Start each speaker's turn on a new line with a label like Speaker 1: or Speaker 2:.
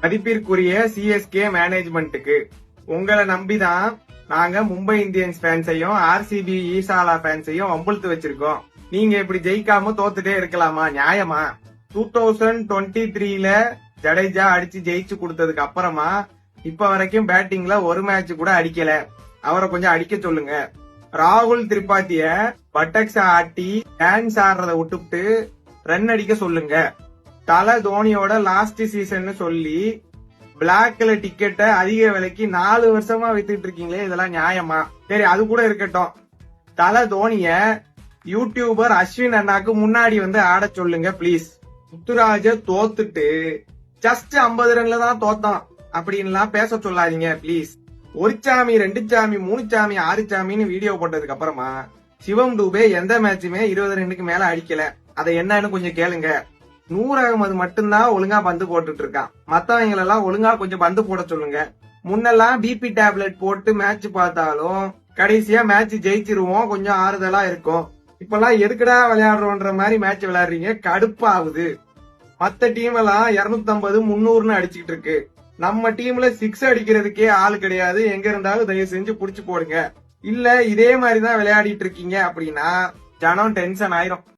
Speaker 1: மதிப்பிற்குரிய சிஎஸ்கே மேனேஜ்மெண்ட்டுக்கு உங்களை நம்பிதான் நாங்க மும்பை இந்தியன்ஸ் ஃபேன்ஸையும் ஆர்சிபி ஈசாலா ஃபேன்ஸையும் வம்புழுத்து வச்சிருக்கோம். நீங்க இப்படி ஜெயிக்காம தோத்துட்டே இருக்கலாமா? நியாயமா? 2023ல ஜடேஜா அடிச்சு ஜெயிச்சு கொடுத்ததுக்கு அப்புறமா இப்ப வரைக்கும் பேட்டிங்ல ஒரு மேட்ச் கூட அடிக்கல. அவரை கொஞ்சம் அடிக்க சொல்லுங்க. ராகுல் திரிபாத்திய பட்டக்ஸ் ஆட்டி டான்ஸ் ஆடுறத விட்டுவிட்டு ரன் அடிக்க சொல்லுங்க. தல தோனியோட லாஸ்ட் சீசன் சொல்லி பிளாக்ல டிக்கெட்டை அதிக விலைக்கு 4 வருஷமா வித்துட்டு இருக்கீங்களே, இதெல்லாம் நியாயமா? சரி, அது கூட இருக்கட்டும். தல தோனிய யூடியூபர் அஸ்வின் அண்ணாக்கு முன்னாடி வந்து ஆட சொல்லுங்க பிளீஸ். முத்துராஜ தோத்துட்டு ஜஸ்ட் 50 ரன்ல தான் தோத்தோம் அப்படின்லாம் பேச சொல்லாதீங்க பிளீஸ். ஒரு சாமி, 2 சாமி, 3 சாமி, 6 சாமின்னு வீடியோ போட்டதுக்கு அப்புறமா சிவம் டூபே எந்த மேட்சுமே 20 ரன்னுக்கு மேல அடிக்கல. அதை என்னன்னு கொஞ்சம் கேளுங்க. நூர் அகமது மட்டும்தான் ஒழுங்கா பந்து போட்டுட்டு இருக்கான். மத்தவங்க எல்லாம் ஒழுங்கா கொஞ்சம் பந்து போட சொல்லுங்க. முன்னெல்லாம் பிபி டேப்லெட் போட்டு மேட்ச் பார்த்தாலும் கடைசியா மேட்ச் ஜெயிச்சிருவோம், கொஞ்சம் ஆறுதலா இருக்கும். இப்பெல்லாம் எதுக்குடா விளையாடுறோன்ற மாதிரி மேட்ச் விளையாடுறீங்க, கடுப்பாகுது. மத்த டீம் எல்லாம் 250, 300ன்னு அடிச்சுக்கிட்டு இருக்கு. நம்ம டீம்ல 6 அடிக்கிறதுக்கே ஆள் கிடையாது. எங்க இருந்தாலும் தயவு செஞ்சு புடிச்சு போடுங்க. இல்ல இதே மாதிரிதான் விளையாடிட்டு இருக்கீங்க அப்படின்னா ஜனம் டென்ஷன் ஆயிரும்.